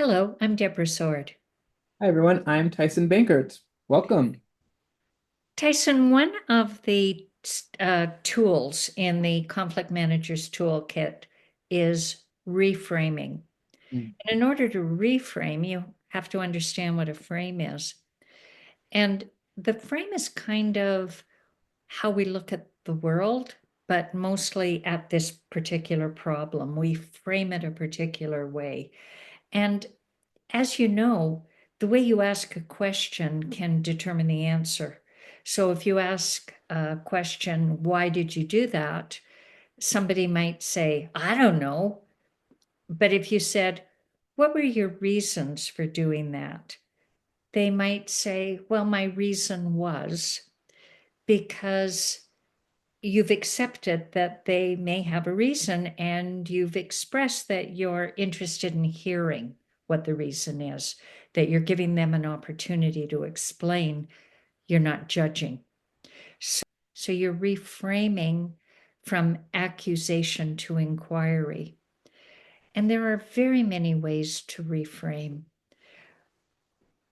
Hello, I'm Deborah Sword. Hi everyone, I'm Tyson Bankert. Welcome. Tyson, one of the tools in the Conflict Manager's Toolkit is reframing. Mm. And in order to reframe, you have to understand what a frame is. And the frame is kind of how we look at the world, but mostly at this particular problem. We frame it a particular way. And as you know, the way you ask a question can determine the answer. So if you ask a question, why did you do that? Somebody might say, I don't know. But if you said, what were your reasons for doing that? They might say, well, my reason was because you've accepted that they may have a reason and you've expressed that you're interested in hearing what the reason is, that you're giving them an opportunity to explain, you're not judging. So you're reframing from accusation to inquiry. And there are very many ways to reframe.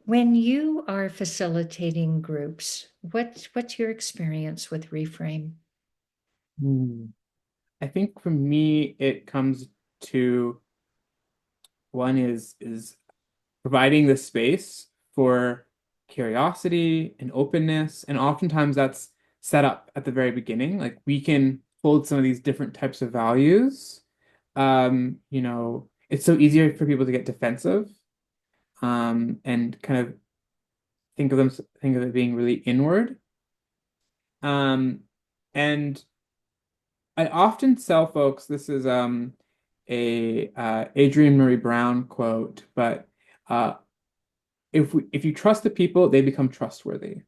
When you are facilitating groups, what's your experience with reframe? Hmm. I think for me, it comes to one is providing the space for curiosity and openness, and oftentimes that's set up at the very beginning. Like we can hold some of these different types of values. It's so easier for people to get defensive, and kind of think of it being really inward. Um, and I often tell folks this is a Adrienne Marie Brown quote, but uh, if you trust the people, they become trustworthy.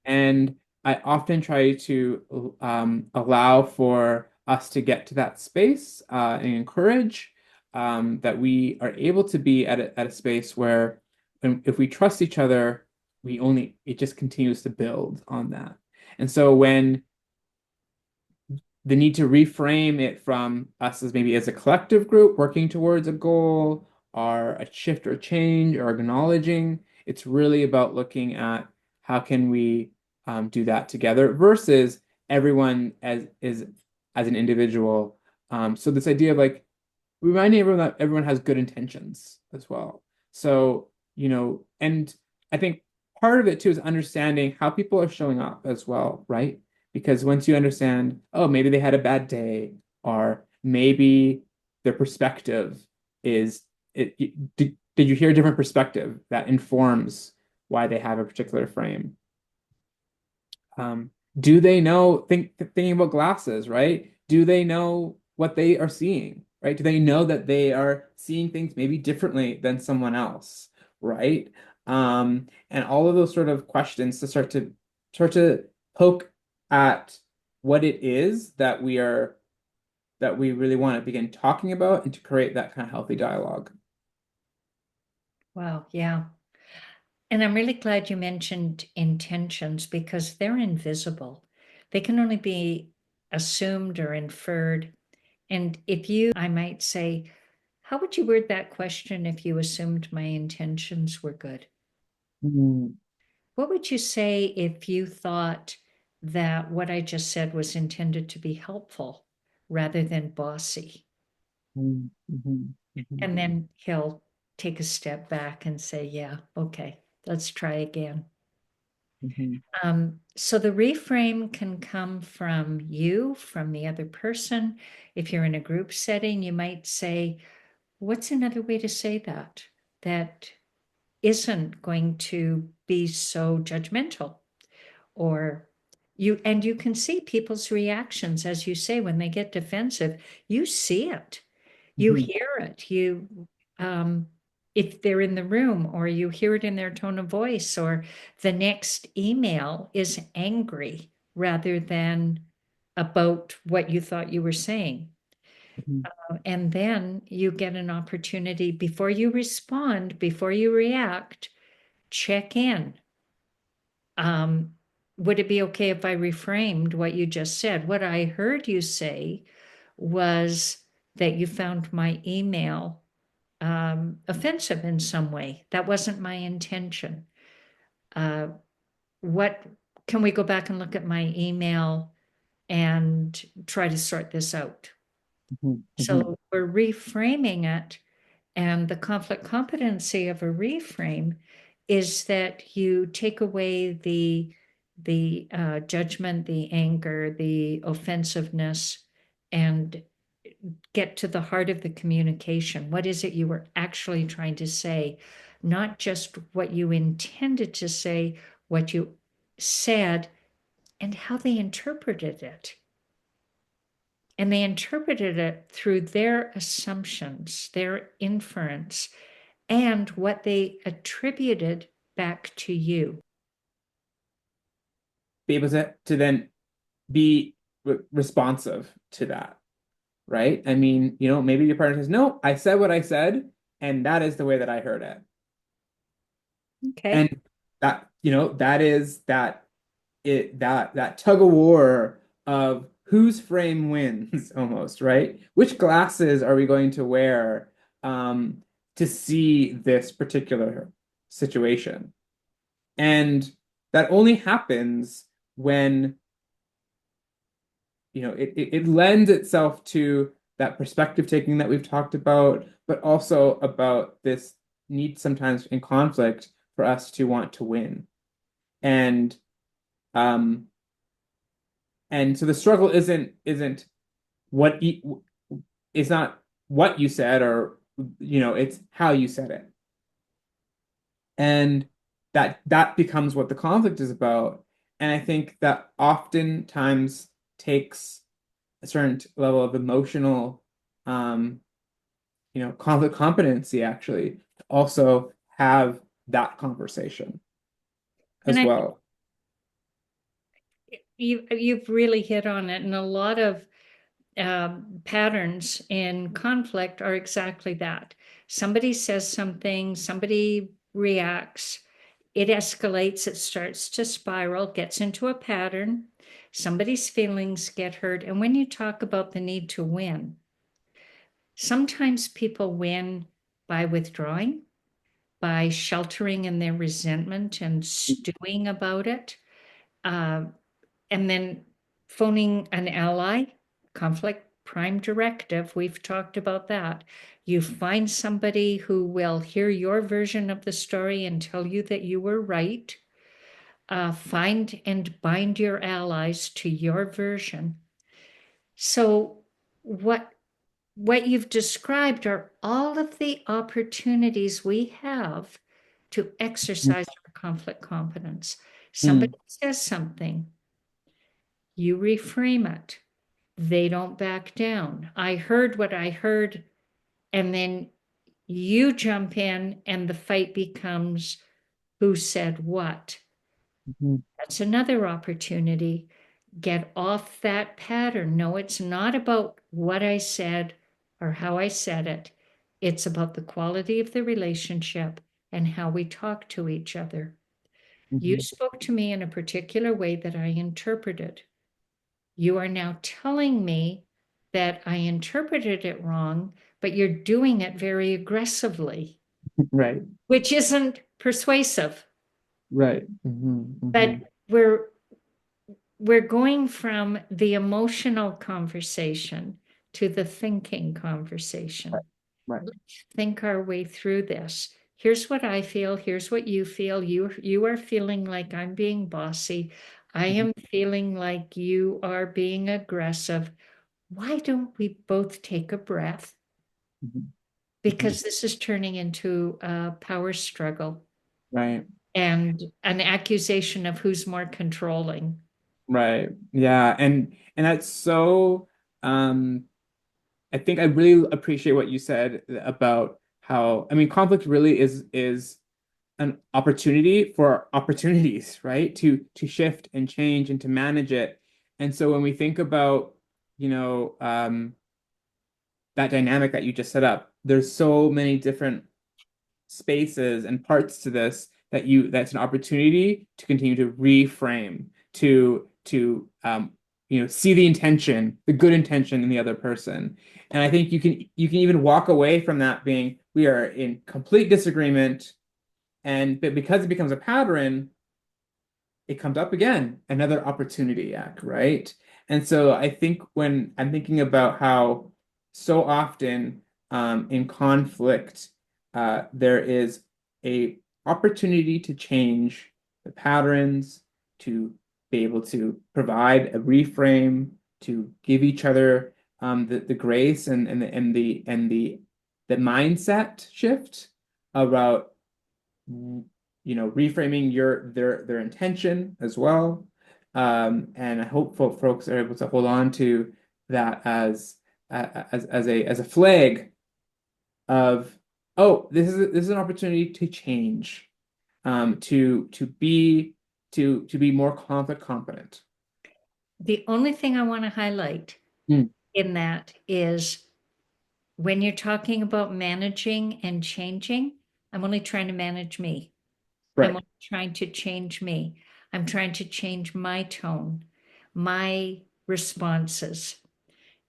And I often try to allow for us to get to that space and encourage that we are able to be at a space where if we trust each other, it just continues to build on that. And so when the need to reframe it from us as maybe as a collective group working towards a goal or a shift or change or acknowledging. It's really about looking at how can we do that together versus everyone as an individual. So this idea of like reminding everyone that everyone has good intentions as well. So, and I think part of it too is understanding how people are showing up as well, right? Because once you understand, oh, maybe they had a bad day, or maybe their perspective is did you hear a different perspective that informs why they have a particular frame? Do they know thinking about glasses, right? Do they know what they are seeing, right? Do they know that they are seeing things maybe differently than someone else, right? And all of those sort of questions to start to poke at what it is that we really want to begin talking about and to create that kind of healthy dialogue. Wow, yeah. And I'm really glad you mentioned intentions because they're invisible. They can only be assumed or inferred. And if I might say, how would you word that question if you assumed my intentions were good? Mm, What would you say if you thought that what I just said was intended to be helpful rather than bossy? mm, mhm, mhm, And then he'll take a step back and say, yeah, okay, let's try again. mhm, So the reframe can come from you, from the other person. If you're in a group setting, you might say, what's another way to say that? That isn't going to be so judgmental. Or you can see people's reactions, as you say, when they get defensive. You see it, you mhm, hear it, um, if they're in the room, or you hear it in their tone of voice, or the next email is angry rather than about what you thought you were saying. mhm, And then you get an opportunity before you respond, before you react, check in. Um, would it be okay if I reframed what you just said? What I heard you say was that you found my email offensive in some way. That wasn't my intention. Uh, what can we go back and look at my email and try to sort this out? Mhm. Mhm. So we're reframing it. And the conflict competency of a reframe is that you take away the judgment, the anger, the offensiveness, and get to the heart of the communication. What is it you were actually trying to say? Not just what you intended to say, what you said, and how they interpreted it. And they interpreted it through their assumptions, their inference, and what they attributed back to you. Be able to then be responsive to that, right? I mean, maybe your partner says, "No, I said what I said, and that is the way that I heard it." Okay. And that is that tug of war of whose frame wins almost, right? Which glasses are we going to wear to see this particular situation? And that only happens when it lends itself to that perspective taking that we've talked about, but also about this need sometimes in conflict for us to want to win. And um and so the struggle isn't what you, it's not what you said, or it's how you said it. And that becomes what the conflict is about. And I think that oftentimes takes a certain level of emotional um, conflict competency actually to also have that conversation And as I well. you've really hit on it. And a lot of patterns in conflict are exactly that. Somebody says something, somebody reacts, it escalates, it starts to spiral, gets into a pattern. Somebody's feelings get hurt. And when you talk about the need to win, sometimes people win by withdrawing, by sheltering in their resentment and stewing about it, uh, and then phoning an ally, conflict prime directive. We've talked about that. You find somebody who will hear your version of the story and tell you that you were right. Find and bind your allies to your version. So, what you've described are all of the opportunities we have to exercise our conflict competence. Somebody Mm, says something, you reframe it. They don't back down. I heard what I heard, and then you jump in, and the fight becomes who said what. mhm, That's another opportunity. Get off that pattern. No, it's not about what I said or how I said it. It's about the quality of the relationship and how we talk to each other. You mhm, spoke to me in a particular way that I interpreted. You are now telling me that I interpreted it wrong, but you're doing it very aggressively, right, which isn't persuasive. right. Mhm, But mhm. we're going from the emotional conversation to the thinking Right, conversation. right. Let's think our way through this. Here's what I feel. Here's what you feel. You are feeling like I'm being bossy. I Mhm, am feeling like you are being aggressive. Why don't we both take a breath? mhm, mhm. Because this is turning into a power struggle Right. and an accusation of who's more controlling. Right. Yeah. And that's so I think I really appreciate what you said about how, I mean, conflict really is an opportunity for opportunities, right? To shift and change and to manage it. And so when we think about, you know, that dynamic that you just set up, there's so many different spaces and parts to this that's an opportunity to continue to reframe, to see the intention, the good intention in the other person. And I think you can even walk away from that being we are in complete disagreement, and but because it becomes a pattern, it comes up again, another opportunity act, right? And so I think when I'm thinking about how so often in conflict, there is a opportunity to change the patterns, to be able to provide a reframe, to give each other the grace and the mindset shift about reframing their intention as well. And I hope folks are able to hold on to that as a flag of, oh, this is an opportunity to change, to be more conflict competent. The only thing I want to highlight Mm, in that is when you're talking about managing and changing, I'm only trying to manage me. I'm right. only trying to change me. I'm trying to change my tone, my responses.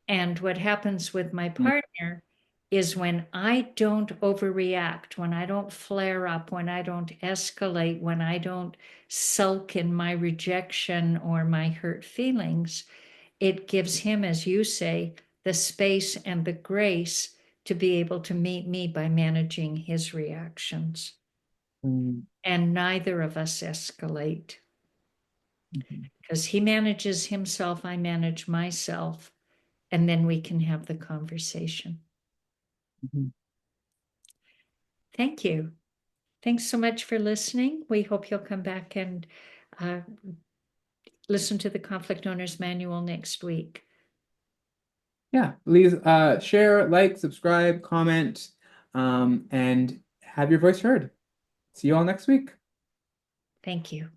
And what happens with my Mm, partner is when I don't overreact, when I don't flare up, when I don't escalate, when I don't sulk in my rejection or my hurt feelings, it gives him, as you say, the space and the grace to be able to meet me by managing his reactions. mm, And neither of us escalate mhm, because he manages himself, I manage myself, and then we can have the conversation. mhm. Thank you. Thanks so much for listening. We hope you'll come back and uh, listen to the Conflict Owners Manual next week. Yeah, please share, like, subscribe, comment, and have your voice heard. See you all next week. Thank you.